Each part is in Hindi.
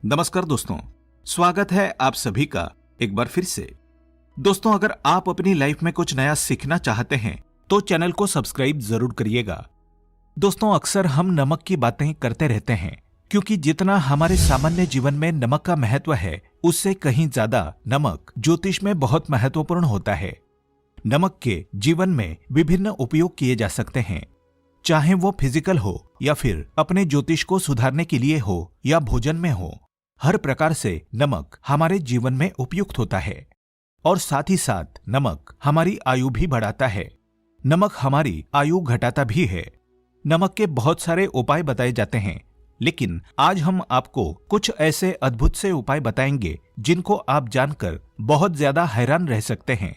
नमस्कार दोस्तों, स्वागत है आप सभी का एक बार फिर से। दोस्तों, अगर आप अपनी लाइफ में कुछ नया सीखना चाहते हैं तो चैनल को सब्सक्राइब जरूर करिएगा। दोस्तों, अक्सर हम नमक की बातें करते रहते हैं क्योंकि जितना हमारे सामान्य जीवन में नमक का महत्व है उससे कहीं ज्यादा नमक ज्योतिष में बहुत महत्वपूर्ण होता है। नमक के जीवन में विभिन्न उपयोग किए जा सकते हैं, चाहे वो फिजिकल हो या फिर अपने ज्योतिष को सुधारने के लिए हो या भोजन में हो। हर प्रकार से नमक हमारे जीवन में उपयुक्त होता है और साथ ही साथ नमक हमारी आयु भी बढ़ाता है। नमक हमारी आयु घटाता भी है। नमक के बहुत सारे उपाय बताए जाते हैं, लेकिन आज हम आपको कुछ ऐसे अद्भुत से उपाय बताएंगे जिनको आप जानकर बहुत ज्यादा हैरान रह सकते हैं।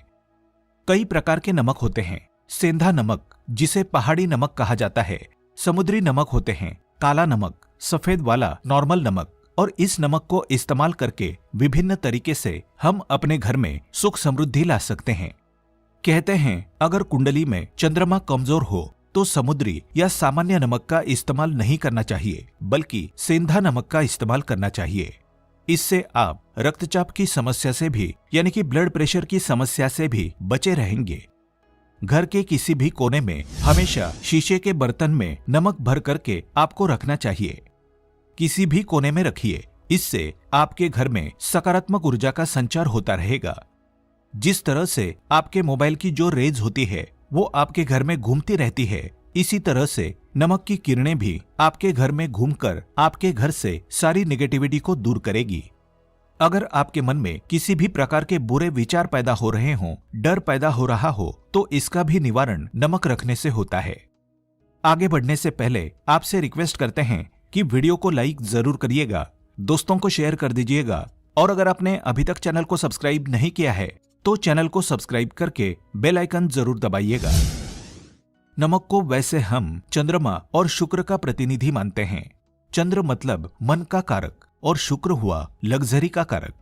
कई प्रकार के नमक होते हैं। सेंधा नमक, जिसे पहाड़ी नमक कहा जाता है, समुद्री नमक होते हैं, काला नमक, सफेद वाला नॉर्मल नमक। और इस नमक को इस्तेमाल करके विभिन्न तरीके से हम अपने घर में सुख समृद्धि ला सकते हैं। कहते हैं अगर कुंडली में चंद्रमा कमजोर हो तो समुद्री या सामान्य नमक का इस्तेमाल नहीं करना चाहिए, बल्कि सेंधा नमक का इस्तेमाल करना चाहिए। इससे आप रक्तचाप की समस्या से भी यानी कि ब्लड प्रेशर की समस्या से भी बचे रहेंगे। घर के किसी भी कोने में हमेशा शीशे के बर्तन में नमक भर करके आपको रखना चाहिए। किसी भी कोने में रखिए, इससे आपके घर में सकारात्मक ऊर्जा का संचार होता रहेगा। जिस तरह से आपके मोबाइल की जो रेज होती है वो आपके घर में घूमती रहती है, इसी तरह से नमक की किरणें भी आपके घर में घूमकर आपके घर से सारी नेगेटिविटी को दूर करेगी। अगर आपके मन में किसी भी प्रकार के बुरे विचार पैदा हो रहे हों, डर पैदा हो रहा हो, तो इसका भी निवारण नमक रखने से होता है। आगे बढ़ने से पहले आपसे रिक्वेस्ट करते हैं कि वीडियो को लाइक जरूर करिएगा, दोस्तों को शेयर कर दीजिएगा और अगर आपने अभी तक चैनल को सब्सक्राइब नहीं किया है तो चैनल को सब्सक्राइब करके बेल आइकन जरूर दबाइएगा। नमक को वैसे हम चंद्रमा और शुक्र का प्रतिनिधि मानते हैं। चंद्र मतलब मन का कारक और शुक्र हुआ लग्जरी का कारक,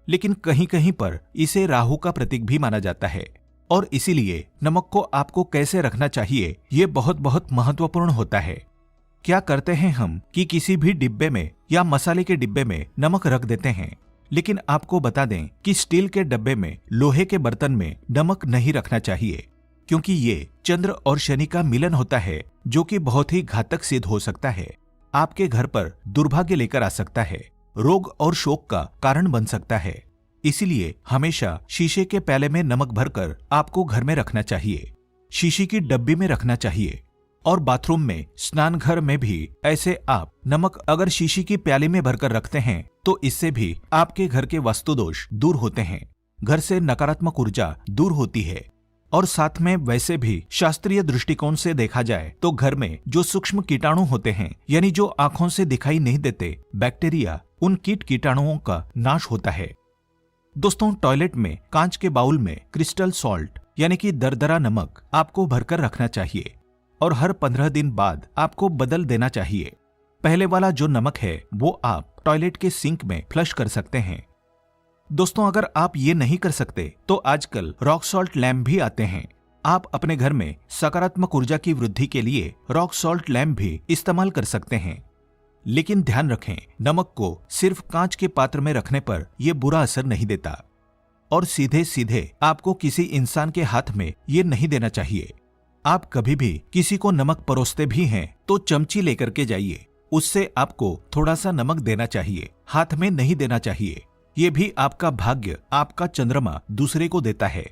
लेकिन कहीं कहीं पर इसे राहु का प्रतीक भी माना जाता है और इसीलिए नमक को आपको कैसे रखना चाहिए ये बहुत बहुत महत्वपूर्ण होता है। क्या करते हैं हम कि किसी भी डिब्बे में या मसाले के डिब्बे में नमक रख देते हैं, लेकिन आपको बता दें कि स्टील के डब्बे में, लोहे के बर्तन में नमक नहीं रखना चाहिए, क्योंकि ये चंद्र और शनि का मिलन होता है जो कि बहुत ही घातक सिद्ध हो सकता है। आपके घर पर दुर्भाग्य लेकर आ सकता है, रोग और शोक का कारण बन सकता है। इसीलिए हमेशा शीशे के प्याले में नमक भरकर आपको घर में रखना चाहिए, शीशे की डब्बी में रखना चाहिए। और बाथरूम में, स्नान घर में भी ऐसे आप नमक अगर शीशी की प्याली में भरकर रखते हैं तो इससे भी आपके घर के वास्तु दोष दूर होते हैं, घर से नकारात्मक ऊर्जा दूर होती है। और साथ में वैसे भी शास्त्रीय दृष्टिकोण से देखा जाए तो घर में जो सूक्ष्म कीटाणु होते हैं, यानी जो आंखों से दिखाई नहीं देते बैक्टीरिया, उन कीट कीटाणुओं का नाश होता है। दोस्तों, टॉयलेट में कांच के बाउल में क्रिस्टल सॉल्ट यानी कि दरदरा नमक आपको भरकर रखना चाहिए और हर 15 दिन बाद आपको बदल देना चाहिए। पहले वाला जो नमक है वो आप टॉयलेट के सिंक में फ्लश कर सकते हैं। दोस्तों, अगर आप ये नहीं कर सकते तो आजकल रॉक सॉल्ट लैम्प भी आते हैं। आप अपने घर में सकारात्मक ऊर्जा की वृद्धि के लिए रॉक सॉल्ट लैम्प भी इस्तेमाल कर सकते हैं। लेकिन ध्यान रखें, नमक को सिर्फ कांच के पात्र में रखने पर यह बुरा असर नहीं देता और सीधे सीधे आपको किसी इंसान के हाथ में ये नहीं देना चाहिए। आप कभी भी किसी को नमक परोसते भी हैं तो चमची लेकर के जाइए, उससे आपको थोड़ा सा नमक देना चाहिए, हाथ में नहीं देना चाहिए। ये भी आपका भाग्य, आपका चंद्रमा दूसरे को देता है।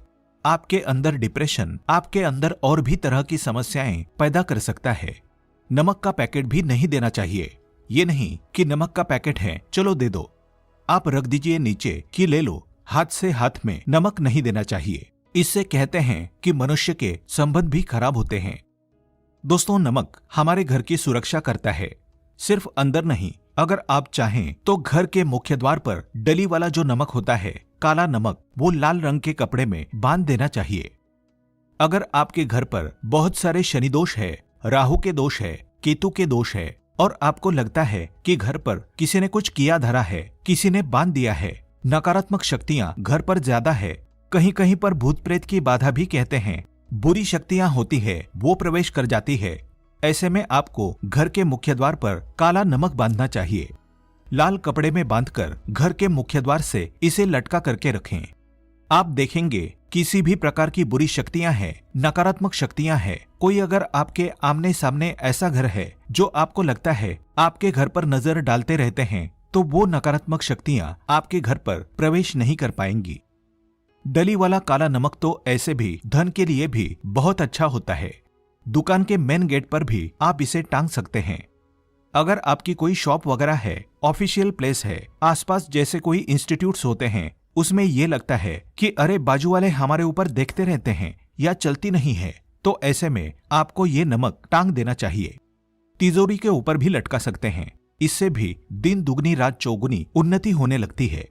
आपके अंदर डिप्रेशन, आपके अंदर और भी तरह की समस्याएं पैदा कर सकता है। नमक का पैकेट भी नहीं देना चाहिए। ये नहीं कि नमक का पैकेट है चलो दे दो, आप रख दीजिए नीचे कि ले लो, हाथ से हाथ में नमक नहीं देना चाहिए। इससे कहते हैं कि मनुष्य के संबंध भी खराब होते हैं। दोस्तों, नमक हमारे घर की सुरक्षा करता है, सिर्फ अंदर नहीं। अगर आप चाहें तो घर के मुख्य द्वार पर डली वाला जो नमक होता है, काला नमक, वो लाल रंग के कपड़े में बांध देना चाहिए। अगर आपके घर पर बहुत सारे शनि दोष है, राहु के दोष है, केतु के दोष है और आपको लगता है कि घर पर किसी ने कुछ किया धरा है, किसी ने बांध दिया है, नकारात्मक शक्तियां घर पर ज्यादा है, कहीं कहीं पर भूत प्रेत की बाधा भी कहते हैं, बुरी शक्तियां होती है, वो प्रवेश कर जाती है, ऐसे में आपको घर के मुख्य द्वार पर काला नमक बांधना चाहिए। लाल कपड़े में बांधकर घर के मुख्य द्वार से इसे लटका करके रखें। आप देखेंगे किसी भी प्रकार की बुरी शक्तियां हैं, नकारात्मक शक्तियां हैं, कोई अगर आपके आमने सामने ऐसा घर है जो आपको लगता है आपके घर पर नजर डालते रहते हैं, तो वो नकारात्मक शक्तियां आपके घर पर प्रवेश नहीं कर पाएंगी। डली वाला काला नमक तो ऐसे भी धन के लिए भी बहुत अच्छा होता है। दुकान के मेन गेट पर भी आप इसे टांग सकते हैं। अगर आपकी कोई शॉप वगैरह है, ऑफिशियल प्लेस है, आसपास जैसे कोई इंस्टीट्यूट्स होते हैं, उसमें ये लगता है कि अरे बाजू वाले हमारे ऊपर देखते रहते हैं या चलती नहीं है, तो ऐसे में आपको ये नमक टांग देना चाहिए। तिजोरी के ऊपर भी लटका सकते हैं। इससे भी दिन दुगनी रात चौगुनी उन्नति होने लगती है।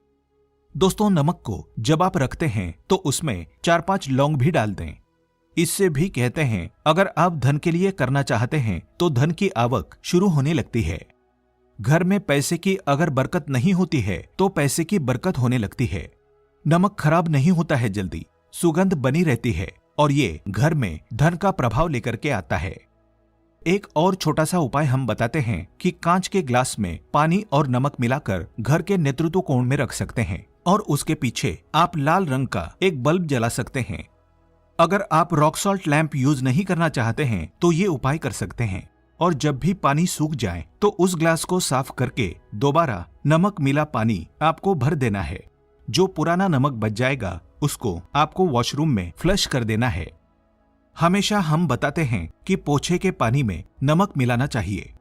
दोस्तों, नमक को जब आप रखते हैं तो उसमें 4-5 लौंग भी डाल दें। इससे भी कहते हैं अगर आप धन के लिए करना चाहते हैं तो धन की आवक शुरू होने लगती है। घर में पैसे की अगर बरकत नहीं होती है तो पैसे की बरकत होने लगती है। नमक खराब नहीं होता है जल्दी, सुगंध बनी रहती है और ये घर में धन का प्रभाव लेकर के आता है। एक और छोटा सा उपाय हम बताते हैं कि कांच के ग्लास में पानी और नमक मिलाकर घर के नेतृत्व कोण में रख सकते हैं और उसके पीछे आप लाल रंग का एक बल्ब जला सकते हैं। अगर आप रॉक सॉल्ट लैंप यूज नहीं करना चाहते हैं तो ये उपाय कर सकते हैं। और जब भी पानी सूख जाए तो उस ग्लास को साफ करके दोबारा नमक मिला पानी आपको भर देना है। जो पुराना नमक बच जाएगा उसको आपको वॉशरूम में फ्लश कर देना है। हमेशा हम बताते हैं कि पोछे के पानी में नमक मिलाना चाहिए।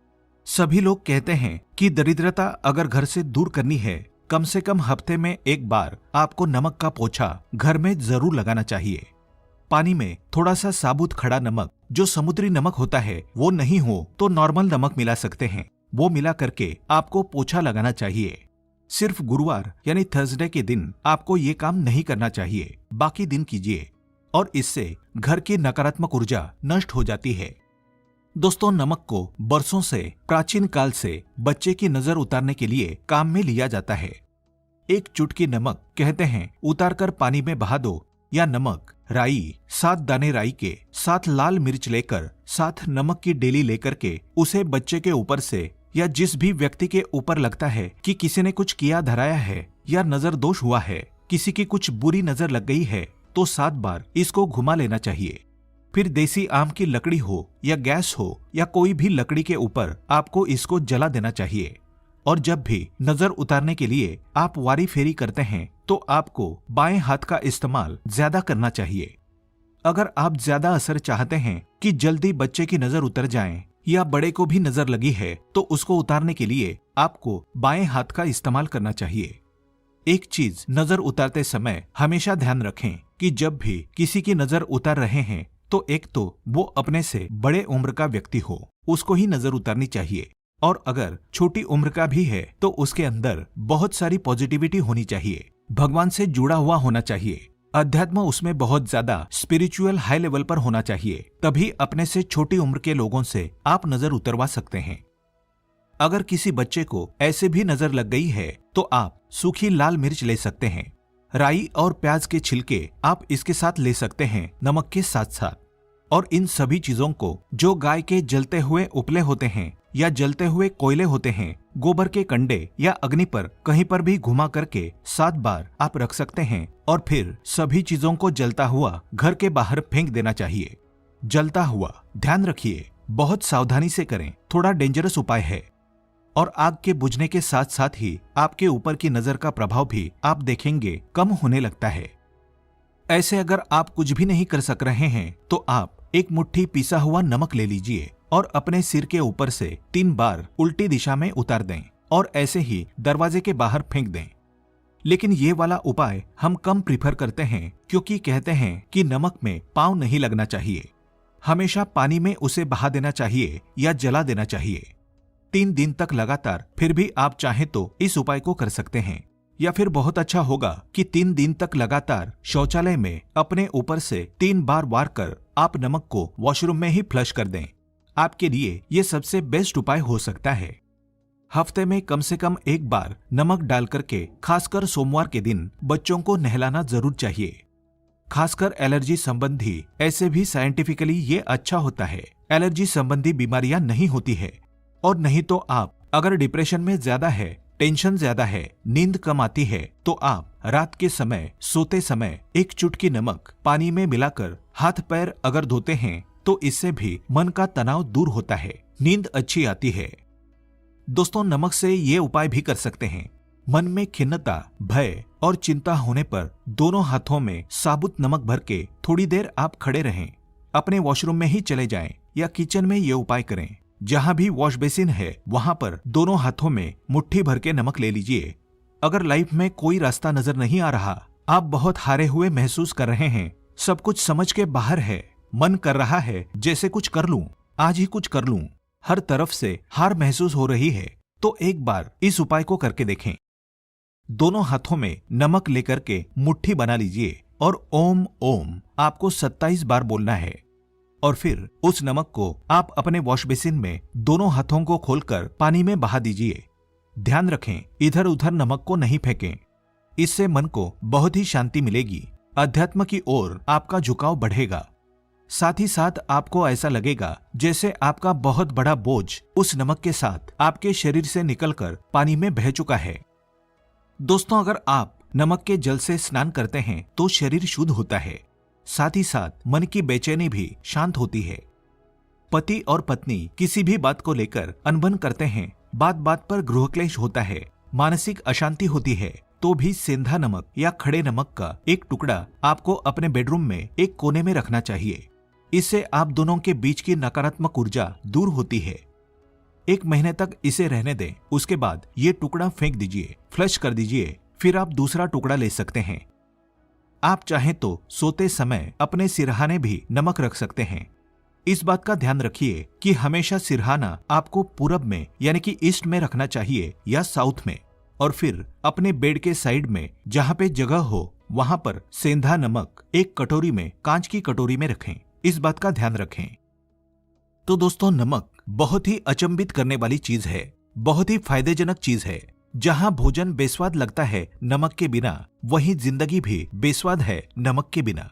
सभी लोग कहते हैं कि दरिद्रता अगर घर से दूर करनी है, कम से कम हफ्ते में एक बार आपको नमक का पोछा घर में जरूर लगाना चाहिए। पानी में थोड़ा सा साबुत खड़ा नमक, जो समुद्री नमक होता है, वो नहीं हो तो नॉर्मल नमक मिला सकते हैं। वो मिला करके आपको पोछा लगाना चाहिए। सिर्फ गुरुवार यानी थर्सडे के दिन आपको ये काम नहीं करना चाहिए, बाकी दिन कीजिए और इससे घर की नकारात्मक ऊर्जा नष्ट हो जाती है। दोस्तों, नमक को बरसों से प्राचीन काल से बच्चे की नजर उतारने के लिए काम में लिया जाता है। एक चुटकी नमक कहते हैं उतार कर पानी में बहा दो, या नमक, राई, 7 दाने राई के, 7 लाल मिर्च लेकर, 7 नमक की डेली लेकर के उसे बच्चे के ऊपर से या जिस भी व्यक्ति के ऊपर लगता है कि किसी ने कुछ किया धराया है या नजर दोष हुआ है, किसी की कुछ बुरी नजर लग गई है, तो 7 बार इसको घुमा लेना चाहिए। फिर देसी आम की लकड़ी हो या गैस हो या कोई भी लकड़ी के ऊपर आपको इसको जला देना चाहिए। और जब भी नजर उतारने के लिए आप वारी फेरी करते हैं तो आपको बाएं हाथ का इस्तेमाल ज्यादा करना चाहिए। अगर आप ज्यादा असर चाहते हैं कि जल्दी बच्चे की नजर उतर जाए या बड़े को भी नजर लगी है, तो उसको उतारने के लिए आपको बाएं हाथ का इस्तेमाल करना चाहिए। एक चीज नजर उतारते समय हमेशा ध्यान रखें कि जब भी किसी की नजर उतार रहे हैं तो एक तो वो अपने से बड़े उम्र का व्यक्ति हो, उसको ही नजर उतारनी चाहिए। और अगर छोटी उम्र का भी है तो उसके अंदर बहुत सारी पॉजिटिविटी होनी चाहिए, भगवान से जुड़ा हुआ होना चाहिए, अध्यात्म उसमें बहुत ज्यादा स्पिरिचुअल हाई लेवल पर होना चाहिए। तभी अपने से छोटी उम्र के लोगों से आप नजर उतरवा सकते हैं। अगर किसी बच्चे को ऐसे भी नजर लग गई है तो आप सूखी लाल मिर्च ले सकते हैं। राई और प्याज के छिलके आप इसके साथ ले सकते हैं नमक के साथ साथ। और इन सभी चीजों को जो गाय के जलते हुए उपले होते हैं या जलते हुए कोयले होते हैं, गोबर के कंडे या अग्नि पर कहीं पर भी घुमा करके 7 बार आप रख सकते हैं और फिर सभी चीजों को जलता हुआ घर के बाहर फेंक देना चाहिए। जलता हुआ, ध्यान रखिए, बहुत सावधानी से करें, थोड़ा डेंजरस उपाय है। और आग के बुझने के साथ साथ ही आपके ऊपर की नजर का प्रभाव भी आप देखेंगे कम होने लगता है। ऐसे अगर आप कुछ भी नहीं कर सक रहे हैं तो आप एक मुट्ठी पिसा हुआ नमक ले लीजिए और अपने सिर के ऊपर से 3 बार उल्टी दिशा में उतार दें और ऐसे ही दरवाजे के बाहर फेंक दें। लेकिन ये वाला उपाय हम कम प्रीफर करते हैं क्योंकि कहते हैं कि नमक में पांव नहीं लगना चाहिए, हमेशा पानी में उसे बहा देना चाहिए या जला देना चाहिए। 3 दिन तक लगातार फिर भी आप चाहें तो इस उपाय को कर सकते हैं। या फिर बहुत अच्छा होगा कि 3 दिन तक लगातार शौचालय में अपने ऊपर से 3 बार वार कर आप नमक को वॉशरूम में ही फ्लश कर दें। आपके लिए ये सबसे बेस्ट उपाय हो सकता है। हफ्ते में कम से कम 1 बार नमक डाल करके खासकर सोमवार के दिन बच्चों को नहलाना जरूर चाहिए। खासकर एलर्जी संबंधी, ऐसे भी साइंटिफिकली ये अच्छा होता है, एलर्जी संबंधी बीमारियां नहीं होती है। और नहीं तो आप अगर डिप्रेशन में ज्यादा है टेंशन ज्यादा है, नींद कम आती है, तो आप रात के समय सोते समय एक चुटकी नमक पानी में मिलाकर हाथ पैर अगर धोते हैं तो इससे भी मन का तनाव दूर होता है, नींद अच्छी आती है। दोस्तों, नमक से ये उपाय भी कर सकते हैं। मन में खिन्नता, भय और चिंता होने पर दोनों हाथों में साबुत नमक भर के थोड़ी देर आप खड़े रहें। अपने वॉशरूम में ही चले जाएं या किचन में ये उपाय करें। जहां भी वॉश बेसिन है वहां पर दोनों हाथों में मुट्ठी भर के नमक ले लीजिए। अगर लाइफ में कोई रास्ता नजर नहीं आ रहा, आप बहुत हारे हुए महसूस कर रहे हैं, सब कुछ समझ के बाहर है, मन कर रहा है जैसे कुछ कर लूं, आज ही कुछ कर लूं, हर तरफ से हार महसूस हो रही है, तो एक बार इस उपाय को करके देखें। दोनों हाथों में नमक लेकर के मुट्ठी बना लीजिए और ओम ओम आपको 27 बार बोलना है और फिर उस नमक को आप अपने वॉश बेसिन में दोनों हाथों को खोलकर पानी में बहा दीजिए। ध्यान रखें, इधर उधर नमक को नहीं फेंकें। इससे मन को बहुत ही शांति मिलेगी, अध्यात्म की ओर आपका झुकाव बढ़ेगा। साथ ही साथ आपको ऐसा लगेगा जैसे आपका बहुत बड़ा बोझ उस नमक के साथ आपके शरीर से निकलकर पानी में बह चुका है। दोस्तों, अगर आप नमक के जल से स्नान करते हैं तो शरीर शुद्ध होता है, साथ ही साथ मन की बेचैनी भी शांत होती है। पति और पत्नी किसी भी बात को लेकर अनबन करते हैं, बात बात पर गृह क्लेश होता है, मानसिक अशांति होती है, तो भी सेंधा नमक या खड़े नमक का एक टुकड़ा आपको अपने बेडरूम में एक कोने में रखना चाहिए। इससे आप दोनों के बीच की नकारात्मक ऊर्जा दूर होती है। 1 महीने तक इसे रहने दें, उसके बाद ये टुकड़ा फेंक दीजिए, फ्लश कर दीजिए, फिर आप दूसरा टुकड़ा ले सकते हैं। आप चाहें तो सोते समय अपने सिरहाने भी नमक रख सकते हैं। इस बात का ध्यान रखिए कि हमेशा सिरहाना आपको पूरब में यानी कि ईस्ट में रखना चाहिए या साउथ में, और फिर अपने बेड के साइड में जहां पे जगह हो वहां पर सेंधा नमक एक कटोरी में, कांच की कटोरी में रखें। इस बात का ध्यान रखें। तो दोस्तों, नमक बहुत ही अचंभित करने वाली चीज है, बहुत ही फायदेजनक चीज है। जहां भोजन बेस्वाद लगता है नमक के बिना, वहीं जिंदगी भी बेस्वाद है नमक के बिना।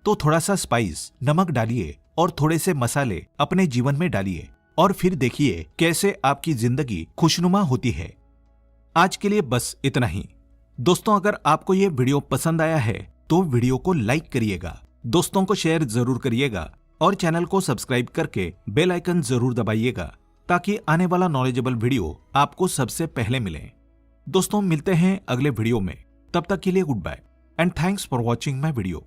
तो थोड़ा सा स्पाइस नमक डालिए और थोड़े से मसाले अपने जीवन में डालिए और फिर देखिए कैसे आपकी जिंदगी खुशनुमा होती है। आज के लिए बस इतना ही। दोस्तों, अगर आपको ये वीडियो पसंद आया है तो वीडियो को लाइक करिएगा, दोस्तों को शेयर जरूर करिएगा और चैनल को सब्सक्राइब करके बेल आइकन जरूर दबाइएगा ताकि आने वाला नॉलेजेबल वीडियो आपको सबसे पहले मिले। दोस्तों, मिलते हैं अगले वीडियो में, तब तक के लिए goodbye and thanks for watching my video.